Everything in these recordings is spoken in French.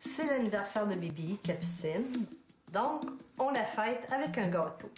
C'est l'anniversaire de Bibi, Capucine. Donc, on la fête avec un gâteau.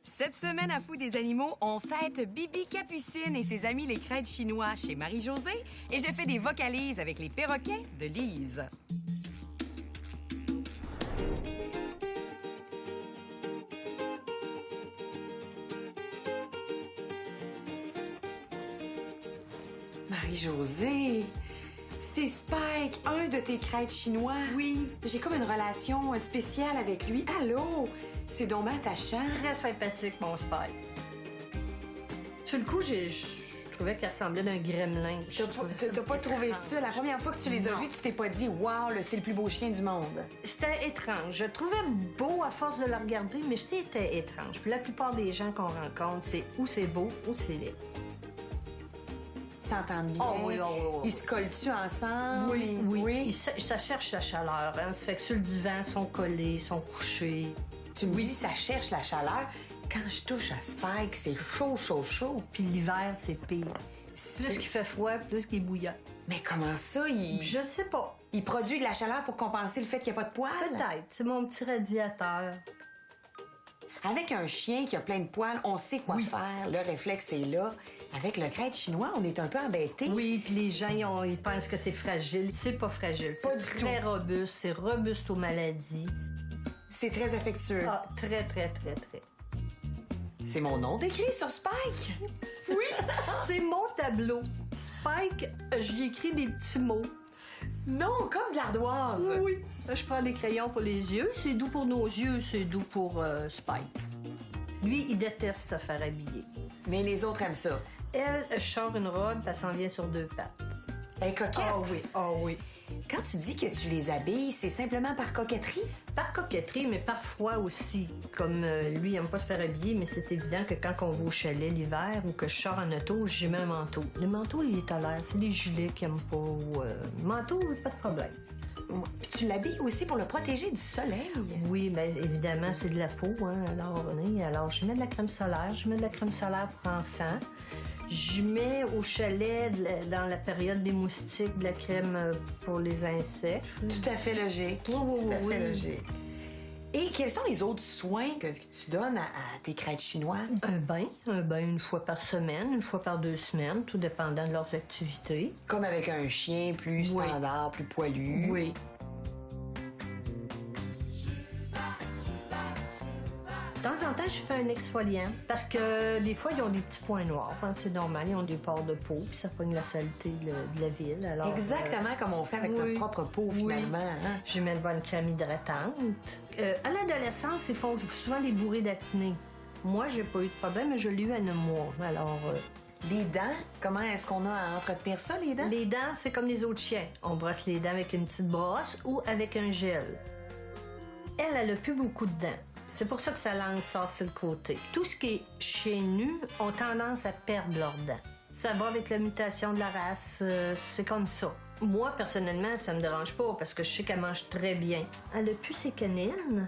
Cette semaine à Fou des animaux, on fête Bibi Capucine et ses amis les crêtes chinois chez Marie-Josée et je fais des vocalises avec les perroquets de Lise. Marie-Josée, c'est Spike, un de tes crêtes chinois. Oui. J'ai comme une relation spéciale avec lui. Allô? C'est donc attachant. Très sympathique, mon Spike. Sur le coup, je trouvais qu'il ressemblait d'un gremlin. T'as pas trouvé ça? La première fois que tu les as vus, tu t'es pas dit « Wow, c'est le plus beau chien du monde ». C'était étrange. Je le trouvais beau à force de le regarder, mais c'était étrange. Puis la plupart des gens qu'on rencontre, c'est ou c'est beau ou c'est laid. Ils s'entendent bien. Oh oui, oh oui. Ils se collent-tu ensemble? Oui. Ça cherche la chaleur. Hein? Ça fait que sur le divan, ils sont collés, ils sont couchés. Tu me dis, ça cherche la chaleur. Quand je touche à Spike, c'est chaud. Puis l'hiver, c'est pire. Plus qu'il fait froid, plus qu'il est bouillant. Mais comment ça, Je sais pas. Il produit de la chaleur pour compenser le fait qu'il n'y a pas de poils? Peut-être. C'est mon petit radiateur. Avec un chien qui a plein de poils, on sait quoi faire. Le réflexe est là. Avec le crête chinois, on est un peu embêtés. Oui, puis les gens, ils pensent que c'est fragile. C'est pas fragile. Pas C'est du très robuste. C'est robuste aux maladies. C'est très affectueux. Ah, très. C'est mon nom décrit sur Spike. Oui, c'est mon tableau. Spike, j'y écris des petits mots. Non, comme de l'ardoise. Oui. Je prends des crayons pour les yeux. C'est doux pour nos yeux, c'est doux pour Spike. Lui, il déteste se faire habiller. Mais les autres aiment ça. Elle, je sors une robe, elle s'en vient sur deux pattes. Elle est coquette. Ah oui. Quand tu dis que tu les habilles, c'est simplement par coquetterie? Par coquetterie, mais parfois aussi. Comme lui, il n'aime pas se faire habiller, mais c'est évident que quand on va au chalet l'hiver ou que je sors en auto, j'y mets un manteau. Le manteau, il est tolère. C'est les gilets qu'il n'aime pas. Le manteau, pas de problème. Puis tu l'habilles aussi pour le protéger du soleil? Oui, bien évidemment, c'est de la peau, hein. Alors, je mets de la crème solaire. Je mets de la crème solaire pour enfants. Je mets au chalet, dans la période des moustiques, de la crème pour les insectes. Tout à fait logique. Tout à fait logique. Et quels sont les autres soins que tu donnes à tes crêtes chinois? Un bain une fois par semaine, une fois par 2 semaines, tout dépendant de leurs activités. Comme avec un chien plus standard, plus poilu. Oui. De temps en temps, je fais un exfoliant parce que des fois, ils ont des petits points noirs. Hein, c'est normal, ils ont des pores de peau puis ça pogne la saleté de la ville. Alors, exactement comme on fait avec notre propre peau, finalement. Hein? Je mets une crème hydratante. À l'adolescence, ils font souvent des bourrées d'acné. Moi, j'ai pas eu de problème, mais je l'ai eu à 9 mois. Alors... Les dents, comment est-ce qu'on a à entretenir ça, les dents? Les dents, c'est comme les autres chiens. On brosse les dents avec une petite brosse ou avec un gel. Elle a plus beaucoup de dents. C'est pour ça que sa langue sort sur le côté. Tout ce qui est chien nu ont tendance à perdre leurs dents. Ça va avec la mutation de la race, c'est comme ça. Moi, personnellement, ça me dérange pas parce que je sais qu'elle mange très bien. Elle a plus ses canines.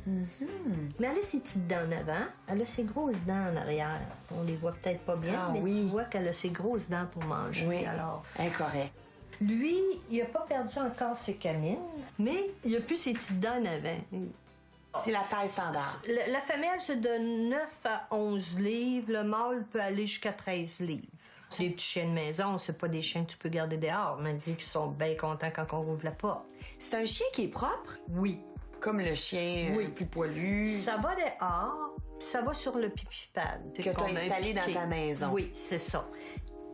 Mais elle a ses petites dents en avant, elle a ses grosses dents en arrière. On les voit peut-être pas bien, mais tu vois qu'elle a ses grosses dents pour manger. Oui, alors incorrect. Lui, il a pas perdu encore ses canines, mais il a plus ses petites dents en avant. C'est la taille standard. La femelle se donne 9 à 11 livres. Le mâle peut aller jusqu'à 13 livres. C'est des petits chiens de maison, c'est pas des chiens que tu peux garder dehors, malgré qu'ils sont bien contents quand on ouvre la porte. C'est un chien qui est propre? Oui. Comme le chien plus poilu? Ça va dehors, puis ça va sur le pipi pad. Que tu as installé dans ta maison? Oui, c'est ça.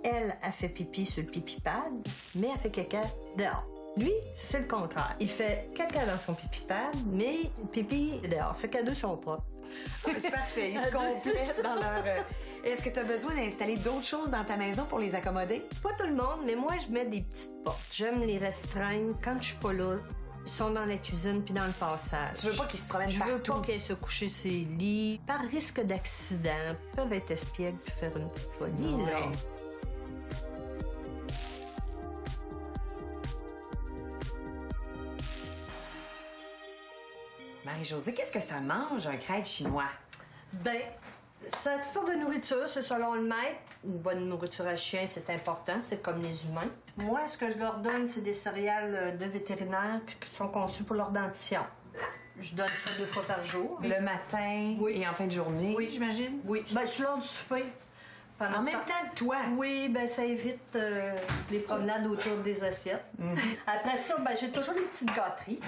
Elle a fait pipi sur le pipi pad, mais elle fait caca dehors. Lui, c'est le contraire. Il fait caca dans son pipi pad, mais pipi dehors. Ses cadeaux sont propres. C'est parfait. Ils se complètent dans leur... Est-ce que tu as besoin d'installer d'autres choses dans ta maison pour les accommoder? Pas tout le monde, mais moi, je mets des petites portes. J'aime les restreindre. Quand je suis pas là, Ils sont dans la cuisine puis dans le passage. Tu veux pas qu'ils se promènent Je partout? veux pas qu'ils aillent se coucher sur les lits. Par risque d'accident, ils peuvent être espiègles puis faire une petite folie, là. Ouais. Marie-Josée, qu'est-ce que ça mange, un crêpe chinois? Ben, ça a toutes sortes de nourriture, c'est selon le maître. Une bonne nourriture à chien, c'est important, c'est comme les humains. Moi, ce que je leur donne, c'est des céréales de vétérinaire qui sont conçues pour leur dentition. Je donne ça 2 fois par jour. Le matin Oui. et en fin de journée, Oui. j'imagine? Oui. Ben, je leur du souper. Pendant En ce même temps que toi? Oui, ben ça évite les promenades autour des assiettes. Après ça, ben j'ai toujours des petites gâteries.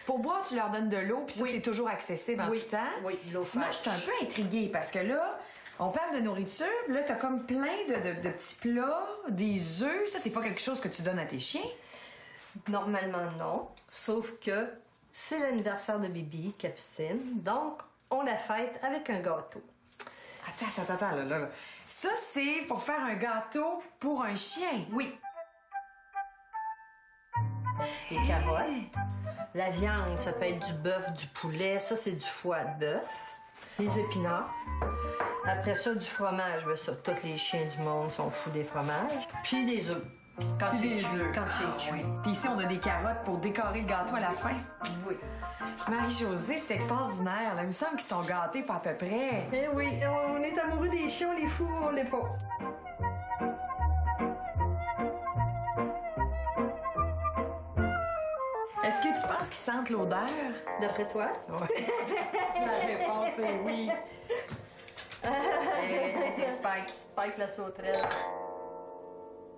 Pour boire, tu leur donnes de l'eau, puis ça, Oui. c'est toujours accessible en Oui. tout temps. Oui, de l'eau Sinon, je fraîche. suis un peu intriguée, parce que là, on parle de nourriture, puis là, t'as comme plein de petits plats, des œufs. Ça, c'est pas quelque chose que tu donnes à tes chiens? Normalement, non. Sauf que c'est l'anniversaire de Bibi, Capucine. Donc, on la fête avec un gâteau. Attends, là. Ça, c'est pour faire un gâteau pour un chien. Oui. Les carottes. La viande, ça peut être du bœuf, du poulet. Ça, c'est du foie de bœuf. Les épinards. Après ça, du fromage. Ben ça, tous les chiens du monde sont fous des fromages. Puis des œufs. Quand Puis c'est des cuit. œufs. Quand c'est cuit. Puis ici, on a des carottes pour décorer le gâteau à la fin. Oui. Marie-Josée, c'est extraordinaire. Là. Il me semble qu'ils sont gâtés pas à peu près. Eh oui, on est amoureux des chiens, on les fout, on les pas. Est-ce que tu penses qu'ils sentent l'odeur? D'après toi? Ouais. La réponse est oui. Spike la sauterelle.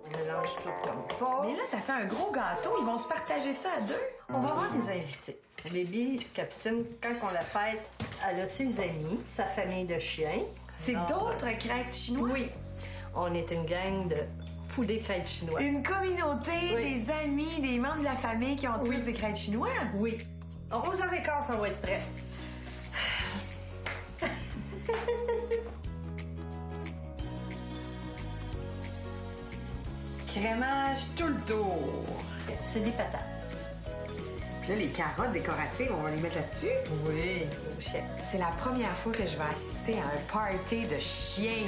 On mélange tout comme ça. Mais là, ça fait un gros gâteau. Ils vont se partager ça à 2. On va avoir des invités. Baby Capucine, quand on la fête, elle a ses amis, sa famille de chiens. C'est Alors, d'autres crêpes chinois? Oui. On est une gang de fous des crêpes chinois. Une communauté, Oui. des amis, des membres de la famille qui ont tous des crêpes chinois? Oui. 11h15, ça va être prêt. Crémage tout le tour. C'est des patates. Puis là, les carottes décoratives, on va les mettre là-dessus. Oui, au chef. C'est la première fois que je vais assister à un party de chiens.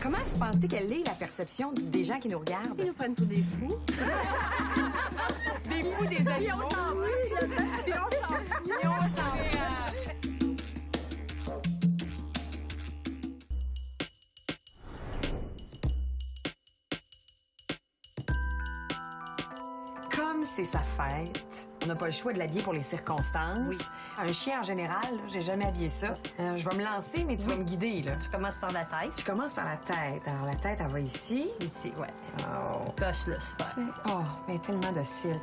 Comment vous pensez qu'elle est, la perception des gens qui nous regardent? Ils nous prennent pour des fous. Des fous, des animaux. Puis on s'en fout. Comme c'est sa fête, on n'a pas le choix de l'habiller pour les circonstances. Oui. Un chien, en général, là, j'ai jamais habillé ça. Je vais me lancer, mais tu vas me guider, là. Tu commences par la tête. Je commence par la tête. Alors, la tête, elle va ici. Ici, ouais. Oh. Coche-le, super. Oh, mais tellement docile.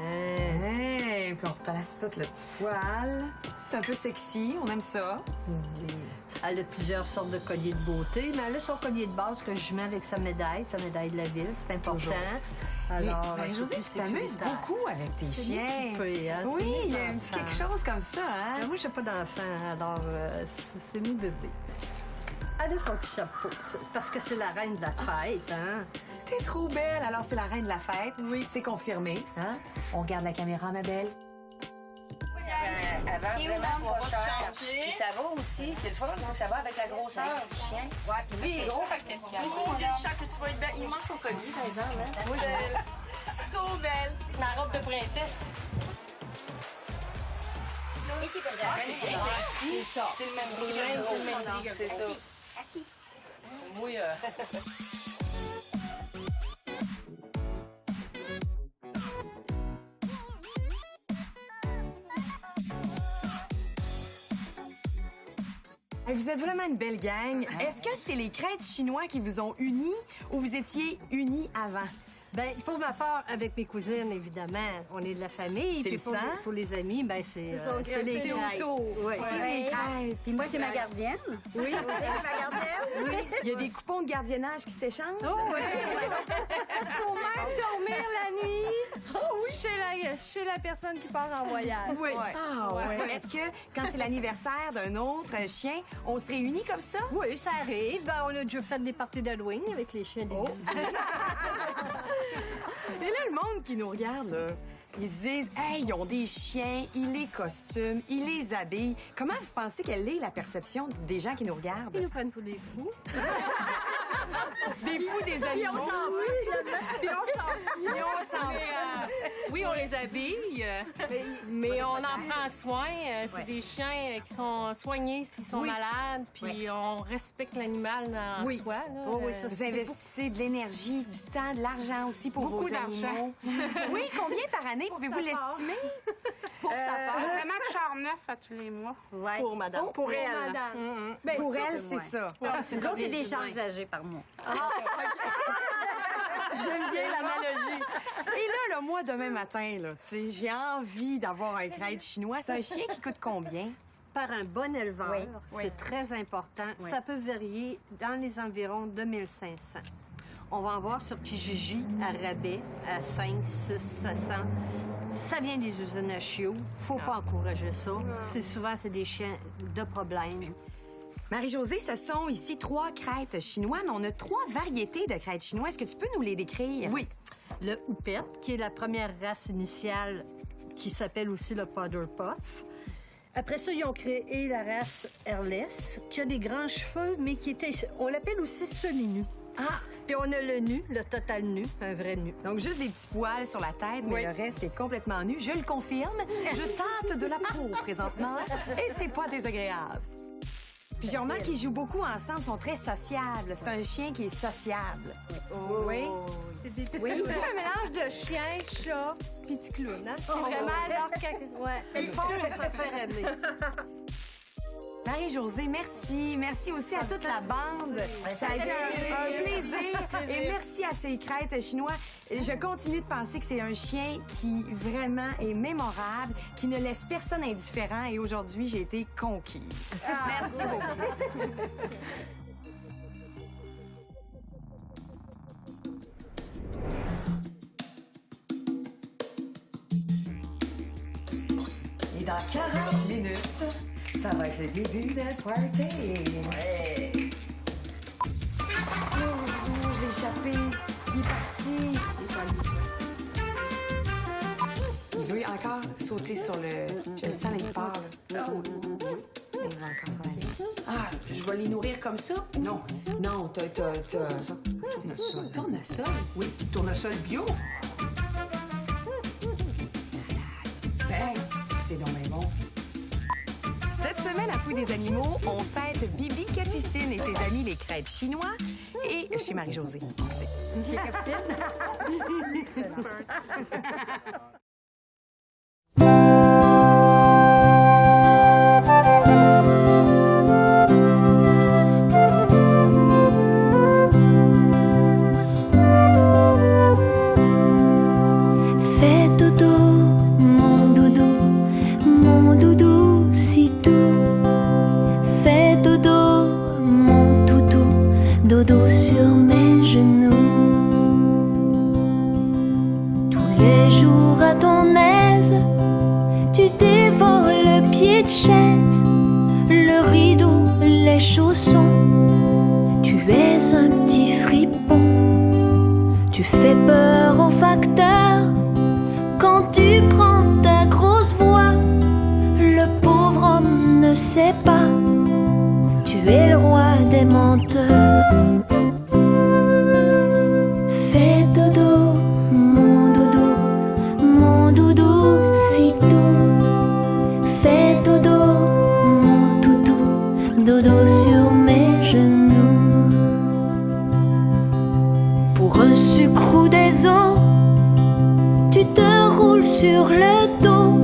Hey, puis on replace tout le petit poil. C'est un peu sexy, on aime ça. Elle a plusieurs sortes de colliers de beauté, mais elle a son collier de base que je mets avec sa médaille de la ville, c'est important. Toujours. Alors, mais c'est Josée, plus tu t'amuses sécuritaire. beaucoup avec tes C'est chiens. bien coupé, hein, c'est Oui, mes il y a un petit enfants. quelque chose comme ça, hein? Mais moi, j'ai pas d'enfant, alors c'est mes bébés. Elle a son petit chapeau, parce que c'est la reine de la fête, hein? T'es trop belle, alors c'est la reine de la fête. Oui. C'est confirmé, hein? On regarde la caméra, ma belle. Avant, vraiment pas cher. Puis ça va aussi, c'est le fun, donc ça va avec la grosseur du chien. Ouais, puis lui, il est gros, fait que Tu vas être belle. Il manque son collier, par exemple. Hein? Trop belle. ma robe de princesse. Ici, comme ça. C'est ça. C'est le même prix, c'est le même prix, c'est ça. Assis. Oui, Hey, vous êtes vraiment une belle gang. Est-ce que c'est les crêtes chinois qui vous ont unis ou vous étiez unis avant? Ben, pour ma part, avec mes cousines, évidemment, on est de la famille. C'est Puis le pour, sang? pour les amis, ben, c'est les crêpes. C'est Ouais. les crêpes. Puis moi, c'est ma gardienne. Oui. ma gardienne. Oui. Il y a des coupons de gardiennage qui s'échangent. Oh, oui. Faut même dormir la nuit chez la personne qui part en voyage. Oui. Ah ouais. Est-ce que quand c'est l'anniversaire d'un autre chien, on se réunit comme ça? Oui, ça arrive. Ben, on a déjà fait des parties d'Halloween avec les chiens déguisés. Et là, le monde qui nous regarde, là, ils se disent, hey, ils ont des chiens, ils les costument, ils les habillent. Comment vous pensez qu'elle est, la perception des gens qui nous regardent? Ils nous prennent pour des fous. Des fous, des animaux. Puis on s'en oui, on les habille, mais on en prend soin. C'est des chiens qui sont soignés s'ils sont malades, puis on respecte l'animal en soi. Là. Oh, oui, ça, Vous investissez de l'énergie, du temps, de l'argent aussi pour Beaucoup vos animaux. Oui, combien par année? Pouvez-vous l'estimer? Vraiment de char neuf à tous les mois. Ouais. Pour madame. Pour elle. Madame. Pour elle, c'est ça. Nous autres, il y a des charges âgées par mois. J'aime bien l'analogie. Et là, moi, demain matin, là, tu sais, j'ai envie d'avoir un crête chinois. C'est un chien qui coûte combien? Par un bon éleveur, Oui. c'est très important. Oui. Ça peut varier dans les environs de 1500. On va en voir sur Kijiji à rabais à 5, 6, 700. Ça vient des usines à chiots. Faut pas encourager ça. C'est des chiens de problème. Marie-Josée, ce sont ici 3 crêtes chinois, mais on a 3 variétés de crêtes chinois. Est-ce que tu peux nous les décrire? Oui. Le Houppette, qui est la première race initiale, qui s'appelle aussi le Powder Puff. Après ça, ils ont créé la race Hairless, qui a des grands cheveux, mais qui était... On l'appelle aussi semi-nu. Ah! Puis on a le nu, le total nu, un vrai nu. Donc, juste des petits poils sur la tête, mais Oui. le reste est complètement nu. Je le confirme. Je tâte de la peau présentement et c'est pas désagréable. Puis j'ai remarqué qu'ils jouent beaucoup ensemble, ils sont très sociables. C'est un chien qui est sociable. Oui. C'est des petits un mélange de chien, chat, puis petit clown. Hein? C'est vraiment leur ouais. C'est le fond pour se faire rêver. Marie-Josée, merci. Merci aussi à toute la bande. Ça a été un plaisir. Et merci à ces crêtes chinois. Je continue de penser que c'est un chien qui vraiment est mémorable, qui ne laisse personne indifférent. Et aujourd'hui, j'ai été conquise. Merci beaucoup. Et dans 40 minutes, ça va être le début d'un party. Ouais. Oh, je l'ai échappé. Il est parti. Il veut encore sauter sur le... Je le sens quelque part, là. Il va encore s'en aller. Ah, je vais les nourrir comme ça? Non. Non, t'as... Tournesol. Tournesol? Oui, tournesol bio. Ben, c'est donc bien bon. Cette semaine, à Fouille des animaux, on fête Bibi Capucine et ses amis les crêtes chinois et chez Marie-Josée. Excusez. Fais dodo, mon doudou, si doux. Fais dodo, mon doudou, dodo sur mes genoux. Tous les jours à ton aise, tu dévores le pied de chaise, le rideau, les chaussons. Tu es un petit fripon, tu fais peur au facteur. Quand tu prends ta grosse voix, le pauvre homme ne sait pas. Tu es le roi des menteurs. Fais dodo, mon doudou, si doux. Fais dodo, mon toutou, dodo sur mes genoux. Pour un sucre ou des os, tu te roules sur le dos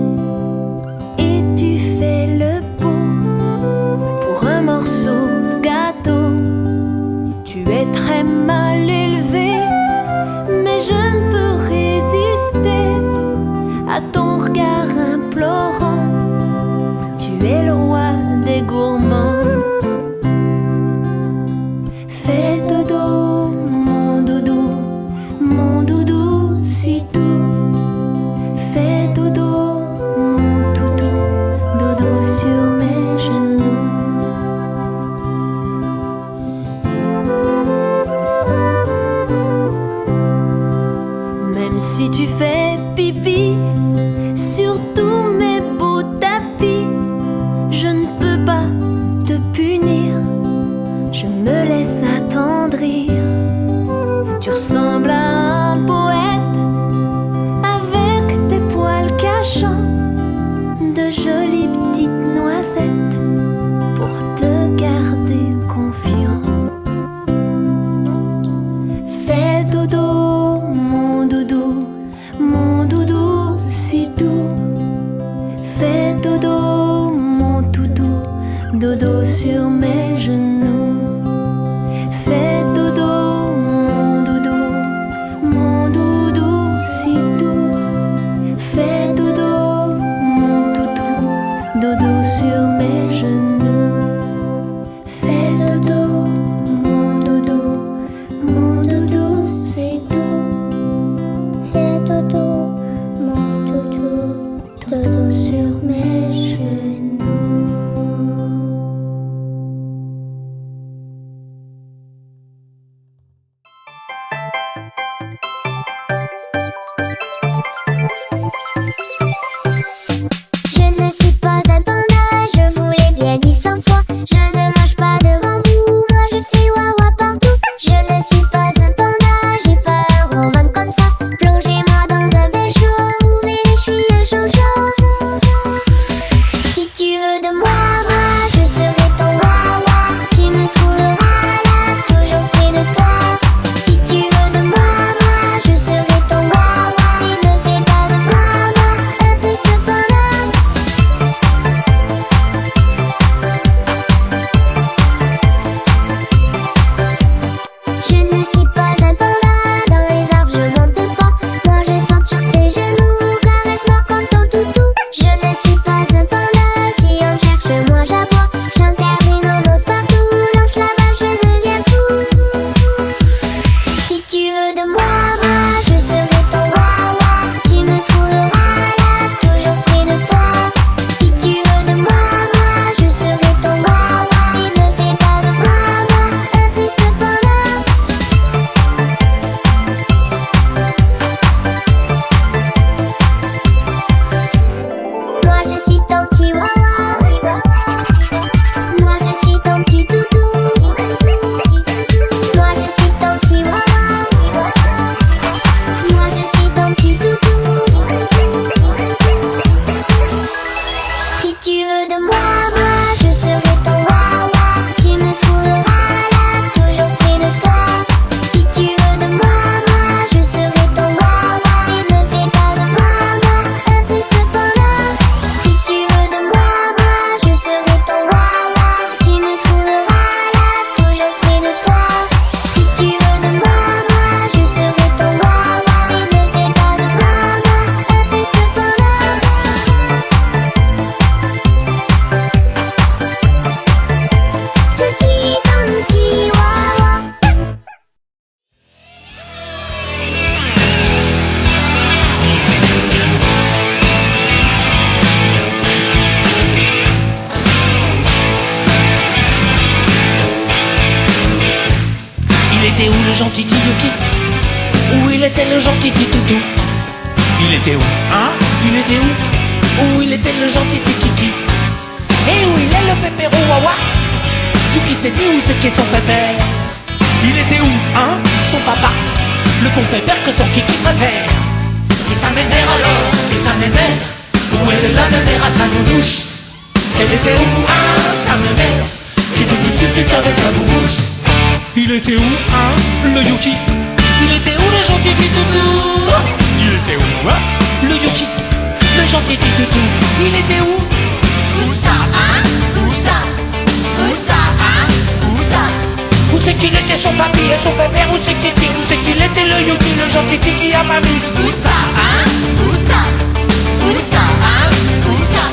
et tu fais le pot. Pour un morceau de gâteau, tu et gourmand. Fais dodo, mon doudou si doux. Fais dodo, mon doudou, dodo sur mes genoux. Même si tu fais pipi sur tous mes beaux tapis, je ne peux pas te punir, je me laisse attendrir. Tu ressembles à un poète avec tes poils cachants, de jolies petites noisettes pour te garder confiant. Fais dodo, mon doudou si doux. Fais dodo, mon doudou, dodo sur mes genoux. Fais dodo, mon doudou si doux. Fais dodo, mon doudou, dodo sur mes genoux. Fais dodo, mon doudou si doux. Fais dodo, mon doudou, dodo sur mes genoux. Je ne suis pas un panda, je vous l'ai bien dit 100 fois. Je ne mange pas de bambou, moi je fais wawa partout. Je ne suis pas un panda, j'ai pas un gros ventre comme ça. Plongez-moi dans un bain chaud, vous verrez je suis un chaud. Si tu veux de moi, je serai ton wawa. Tu me trouveras là, toujours près de toi. Si tu veux de moi, je serai ton wawa. Et ne fais pas de moi un triste panda. Je ne suis pas un panda, dans les arbres je monte pas. Moi je saute sur tes genoux, caresse-moi comme ton toutou. Je ne suis pas un panda, si on me cherche moi j'aboie. J'interdis nos os partout, lance la balle je deviens fou. Si tu veux de moi, je serai ton wawa. Tu me trouveras là, toujours près de toi. Si tu veux de moi, je serai ton wawa. Et ne fais pas de moi un triste panda. Moi je suis ton petit wawa. Moi je suis ton petit toutou. Moi je suis ton petit wawa. Moi je suis ton petit toutou. Si tu veux de moi, je serai ton wawa. Tu me trouveras là, toujours près de toi. Si tu veux de moi, je serai ton wawa. Et ne fais pas de moi un triste panda. Si tu veux de moi, je serai ton wawa. Tu me trouveras là, toujours près de toi. Si tu veux de moi, je serai ton wawa. Et ne fais pas de moi un triste panda. Je suis ton petit wawa. Il était où le gentil Tiyuki? Où il était le gentil Titoutou? Il était où? Hein? Il était où? Où il était le gentil Tikiki? Et où il est le pépéro wawa? Yuki s'est dit où c'est qu'est son pépère? Il était où? Hein? Son papa? Le bon pépère que son kiki préfère. Et sa mère alors? Et sa mère? Où elle est la mère à sa nounouche? Elle était où? Hein? Sa mère? Qui nous suscite avec la bouche. Il était où, hein, le Yuki? Il était où le gentil Titoutou? Il était où, hein, le Yuki? Le gentil Titoutou, il était où? Où ça, hein? Où ça? Où ça, hein? Où ça? Où c'est qu'il était son papy et son pépère? Où c'est qu'il était? Où c'est qu'il était le Yuki, le gentil Tiki à mamie? Où ça, hein? Où ça? Où ça, hein? Où ça?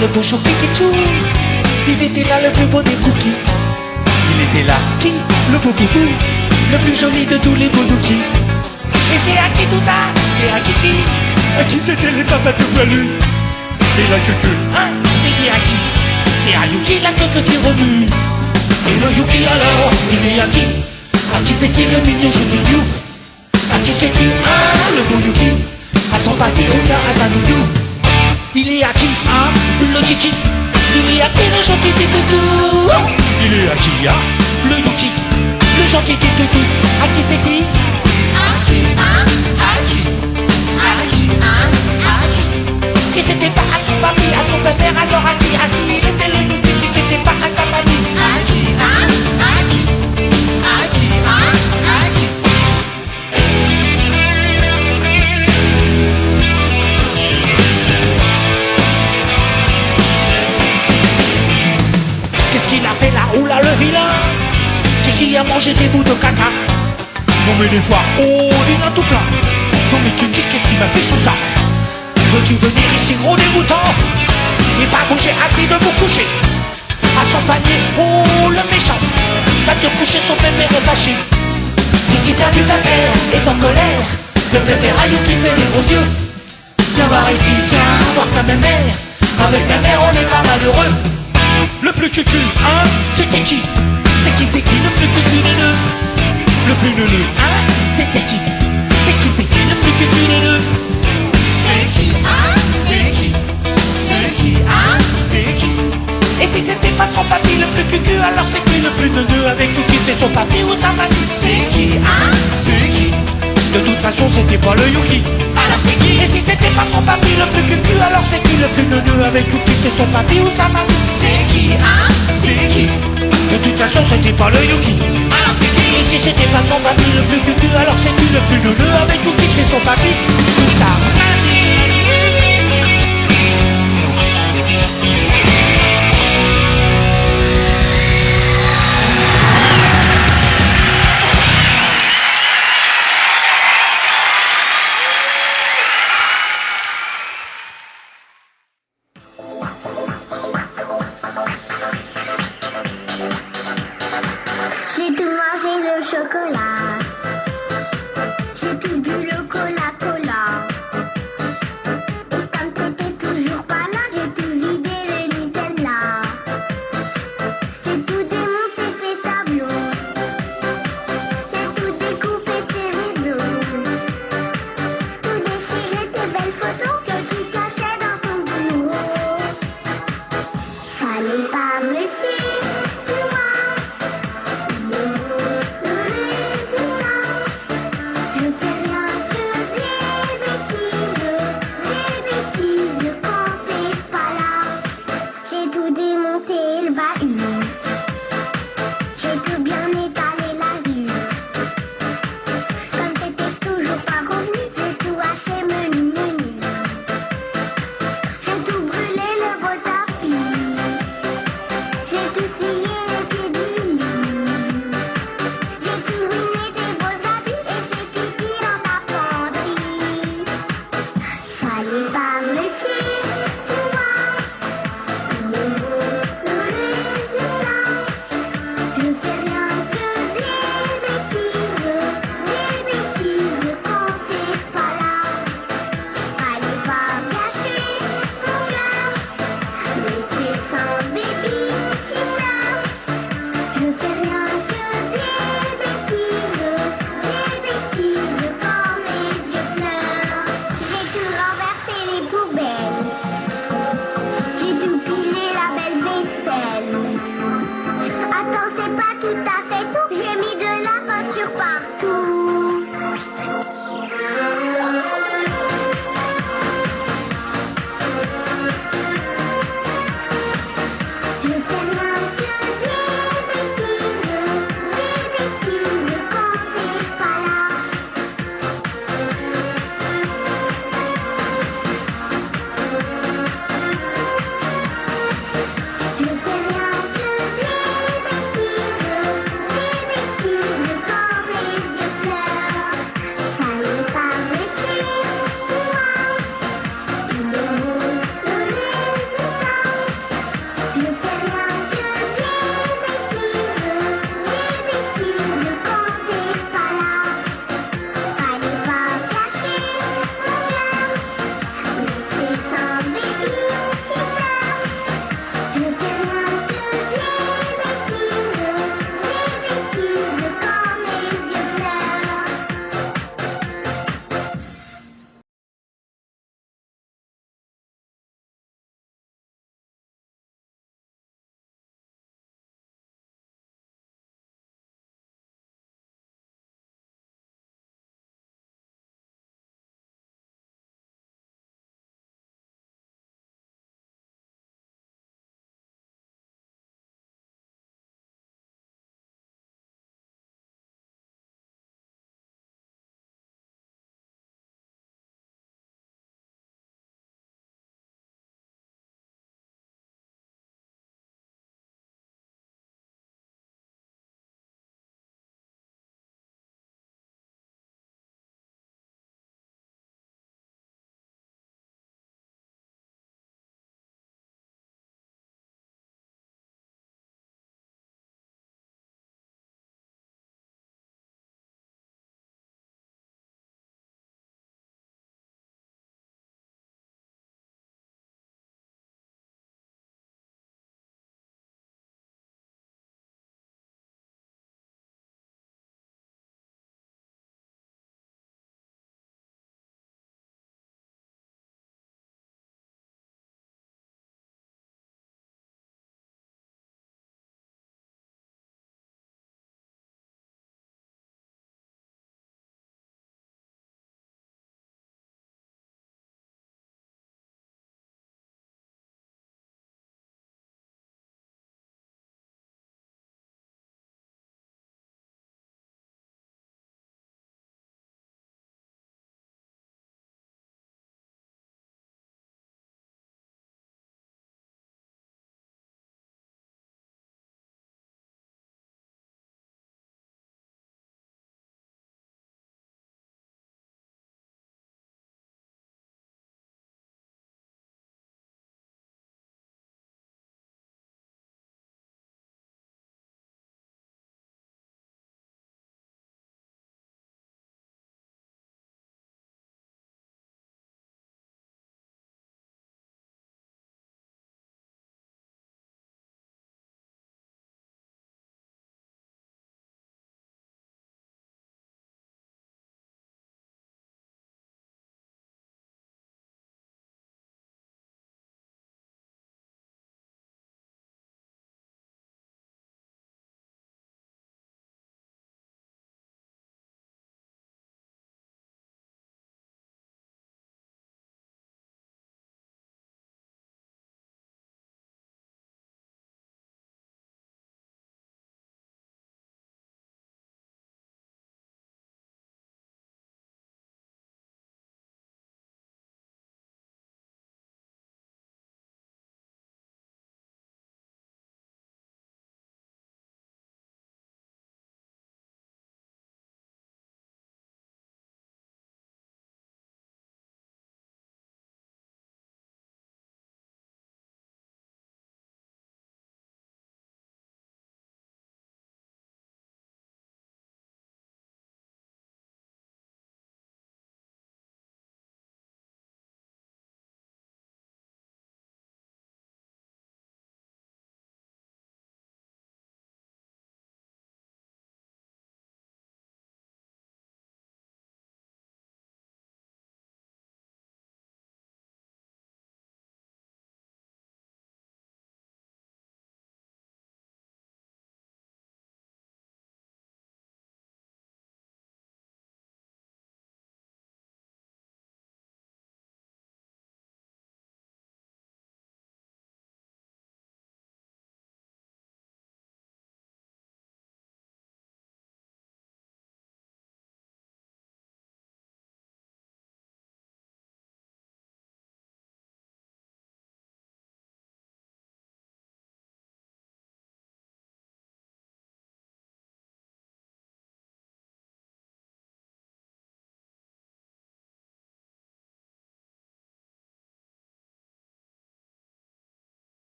le beau Chokikichou. Il était là le plus beau des cookies. Il était là, qui? Le beau Poupou, le plus joli de tous les Boudouki. Et c'est à qui tout ça? C'est à qui? À qui c'était les papas tout poilus? Et la queue, hein? C'est dit à qui? C'est à Yuki la queue qui remue. Et le Yuki alors, il est à qui? À qui c'est-il le mignon Choupiou? À qui c'est-il, hein? Le beau Yuki, à son papi ou bien à sa nounou. Il est à qui, hein? Le Kiki. Il est à qui le gentil toutou? Il est à qui, hein? Le Yuki, le gentil toutou. À qui c'est-il? À qui, hein? À qui? À qui, hein? À qui? Si c'était pas à son papi, à son père, alors à qui? À qui il était le Yuki si c'était pas à sa famille? À qui, hein? À qui? À qui, hein? À qui? Qu'est-ce qu'il a fait là? Oula le vilain! Qui a mangé des bouts de caca? Non mais des fois, oh, il en a tout plein. Non mais Kiki, qu'est-ce qui m'a fait chaud ça? Veux-tu venir ici gros dégoûtant? Et pas bouger assis de vous coucher. À son panier, oh le méchant, va te coucher son bébé fâché. Kiki t'a vu ta mère, est en colère. Le bébé Rayou qui fait les gros yeux. Viens voir ici, viens voir sa mère. Avec ma mère on est pas malheureux. Le plus cucu, hein, c'est Kiki. C'est qui le plus cucu des deux? Le plus neuneux, hein, c'était qui? C'est qui le plus cucu des deux? C'est qui, hein? C'est qui? C'est qui, hein? C'est qui? Et si c'était pas son papy le plus cucu, alors c'est qui le plus neuneux? Avec Yuki c'est son papy ou sa mamie? C'est qui, hein? C'est qui? De toute façon c'était pas le Yuki. Alors c'est qui? Et si c'était pas son papy le plus cucu, alors c'est qui le plus neuneux? Avec Yuki c'est son papy ou sa mamie? C'est qui, hein? C'est qui? De toute façon c'était pas le Yuki. Alors c'est qui? Et si c'était pas son papy le plus cucu, alors c'est qui le plus neuneux? Avec Yuki c'est son papy. Tout ça. J'ai tout mangé le chocolat.